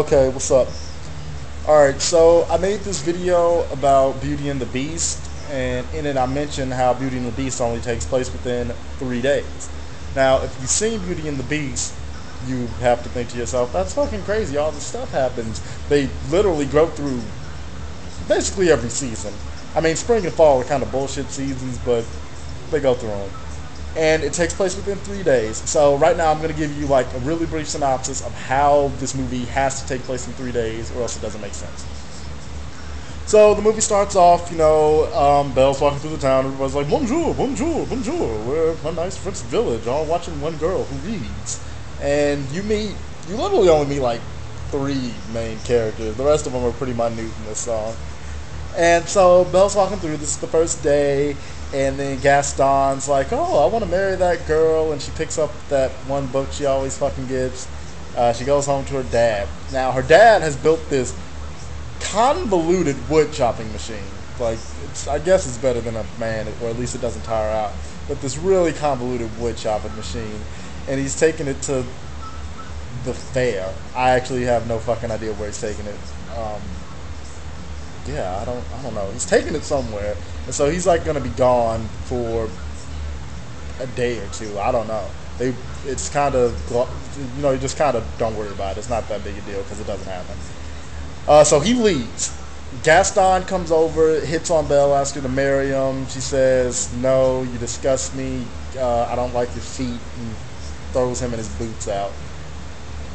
Okay, what's up? Alright, so I made this video about Beauty and the Beast, and in it I mentioned how Beauty and the Beast only takes place within 3 days. Now, if you've seen Beauty and the Beast, you have to think to yourself, that's fucking crazy, all this stuff happens. They literally go through basically every season. I mean, spring and fall are kind of bullshit seasons, but they go through them. And it takes place within 3 days. So right now I'm going to give you like a really brief synopsis of how this movie has to take place in 3 days or else it doesn't make sense. So the movie starts off, Belle's walking through the town, everybody's like, bonjour, bonjour, bonjour, we're a nice French village, all watching one girl who reads. And you literally only meet like 3 main characters. The rest of them are pretty minute in this song. And so Belle's walking through, this is the first day, and then Gaston's like, oh, I want to marry that girl, and she picks up that one book she always fucking gives. She goes home to her dad. Now, her dad has built this convoluted wood chopping machine. Like, I guess it's better than a man, or at least it doesn't tire out. But this really convoluted wood chopping machine, and he's taking it to the fair. I actually have no fucking idea where he's taking it. Yeah, I don't know. He's taking it somewhere, and so he's like gonna be gone for a day or two. I don't know. It's kind of, you just kind of don't worry about it. It's not that big a deal because it doesn't happen. So he leaves. Gaston comes over, hits on Belle, asks her to marry him. She says, "No, you disgust me. I don't like your feet," and throws him and his boots out.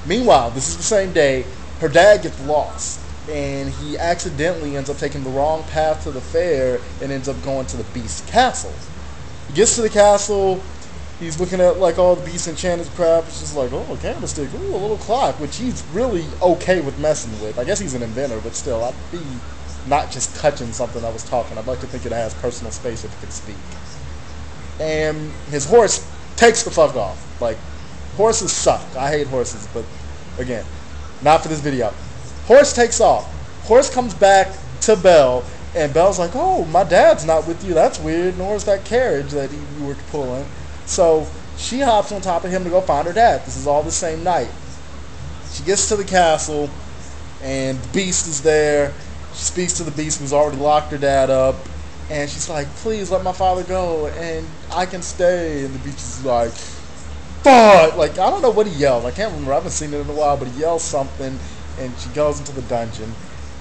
Meanwhile, this is the same day. Her dad gets lost, and he accidentally ends up taking the wrong path to the fair and ends up going to the Beast's castle. He gets to the castle, he's looking at like all the Beast's enchanted crap. It's just like, oh, a candlestick, ooh, a little clock, which he's really okay with messing with. I guess he's an inventor, but still, I'd be not just touching something that was talking. I'd like to think it has personal space if it could speak. And his horse takes the fuck off. Like, horses suck. I hate horses, but again, not for this video. Horse takes off. Horse comes back to Belle, and Belle's like, oh, my dad's not with you. That's weird. Nor is that carriage that you were pulling. So she hops on top of him to go find her dad. This is all the same night. She gets to the castle, and the Beast is there. She speaks to the Beast who's already locked her dad up, and she's like, please let my father go, and I can stay. And the Beast is like, fuck! Like, I don't know what he yells. I can't remember. I haven't seen it in a while, but he yells something. And she goes into the dungeon,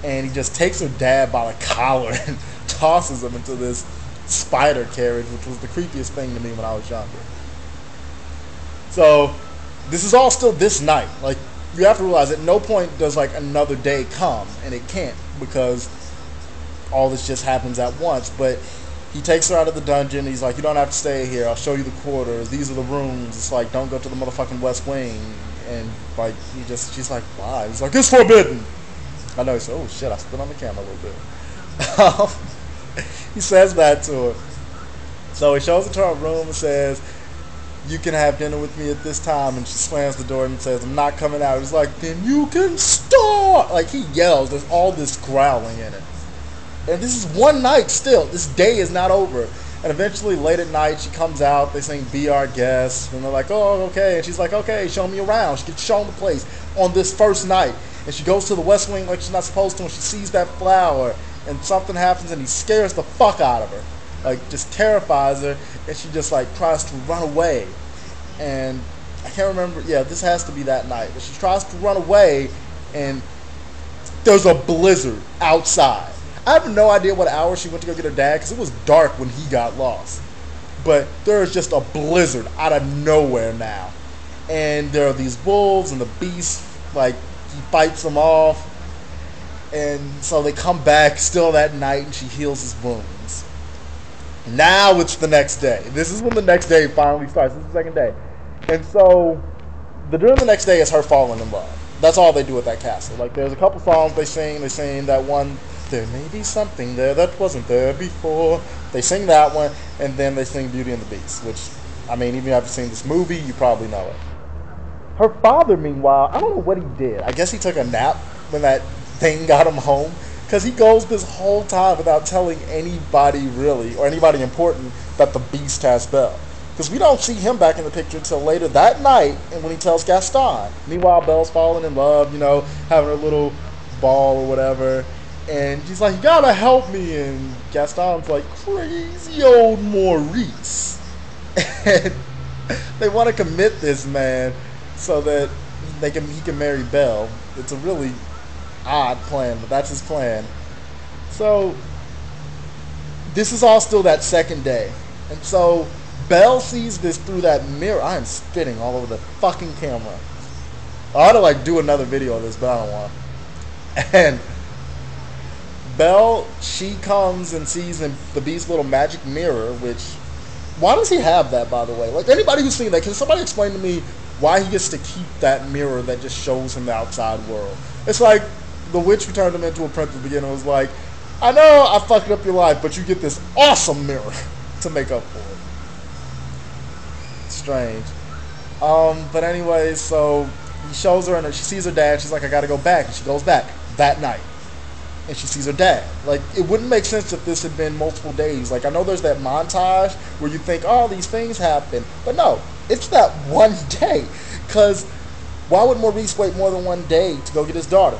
and he just takes her dad by the collar and tosses him into this spider carriage, which was the creepiest thing to me when I was younger. So, this is all still this night. Like, you have to realize at no point does, like, another day come, and it can't, because all this just happens at once. But he takes her out of the dungeon. He's like, you don't have to stay here. I'll show you the quarters. These are the rooms. It's like, don't go to the motherfucking West Wing. And like she's like, why? He's like, it's forbidden. I know. He said, oh shit, I spit on the camera a little bit. He says that to her. So he shows her to her room and says, you can have dinner with me at this time. And she slams the door and says, I'm not coming out. He's like, then you can start. Like, he yells. There's all this growling in it. And this is one night still. This day is not over. And eventually, late at night, she comes out. They sing "Be Our Guest," and they're like, "Oh, okay." And she's like, "Okay, show me around." She gets shown the place on this first night, and she goes to the West Wing like she's not supposed to, and she sees that flower, and something happens, and he scares the fuck out of her, like just terrifies her, and she just like tries to run away. And I can't remember. Yeah, this has to be that night. But she tries to run away, and there's a blizzard outside. I have no idea what hour she went to go get her dad, because it was dark when he got lost. But there's just a blizzard out of nowhere now. And there are these wolves, and the Beast, like, he fights them off. And so they come back still that night, and she heals his wounds. Now it's the next day. This is when the next day finally starts. This is the second day. And so, during the next day is her falling in love. That's all they do at that castle. Like, there's a couple songs they sing. They sing that one, there may be something there that wasn't there before. They sing that one, and then they sing Beauty and the Beast, which, I mean, even if you haven't seen this movie, you probably know it. Her father, meanwhile, I don't know what he did. I guess he took a nap when that thing got him home, because he goes this whole time without telling anybody really, or anybody important, that the Beast has Belle. Because we don't see him back in the picture until later that night, and when he tells Gaston. Meanwhile, Belle's falling in love, you know, having a little ball or whatever. And she's like, you gotta help me. And Gaston's like, crazy old Maurice. And they want to commit this man so that he can marry Belle. It's a really odd plan, but that's his plan. So this is all still that second day. And so Belle sees this through that mirror. I am spitting all over the fucking camera. I ought to like do another video of this, but I don't want to. And Belle, she comes and sees the Beast's little magic mirror, which, why does he have that, by the way? Like, anybody who's seen that, can somebody explain to me why he gets to keep that mirror that just shows him the outside world? It's like the witch who turned him into a prince at the beginning was like, I know I fucked up your life, but you get this awesome mirror to make up for it. Strange. But anyway, so he shows her and she sees her dad. She's like, I gotta go back. And she goes back that night. And she sees her dad. Like, it wouldn't make sense if this had been multiple days. Like, I know there's that montage where you think, oh, these things happen. But no, it's that one day. Because why would Maurice wait more than one day to go get his daughter?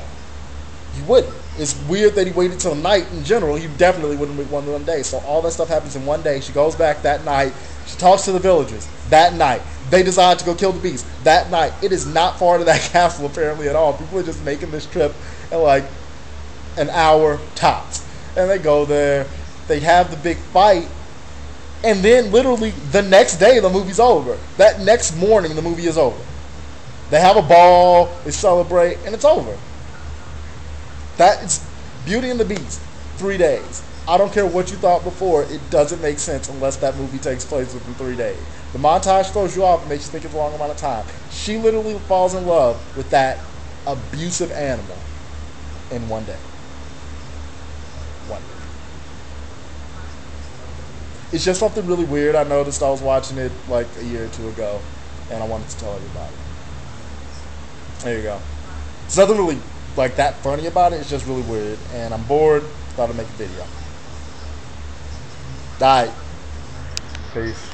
He wouldn't. It's weird that he waited till night in general. He definitely wouldn't wait one day. So all that stuff happens in one day. She goes back that night. She talks to the villagers that night. They decide to go kill the beast that night. It is not far to that castle apparently at all. People are just making this trip and like an hour tops. And they go there. They have the big fight. And then literally the next day the movie's over. That next morning the movie is over. They have a ball. They celebrate. And it's over. That is Beauty and the Beast. 3 days. I don't care what you thought before. It doesn't make sense unless that movie takes place within 3 days. The montage throws you off and makes you think it's a long amount of time. She literally falls in love with that abusive animal in 1 day. 1 day. It's just something really weird. I noticed. I was watching it like a year or two ago, and I wanted to tell everybody. There you go. There's nothing really like that funny about it. It's just really weird, and I'm bored. Thought I'd make a video. Alright. Peace.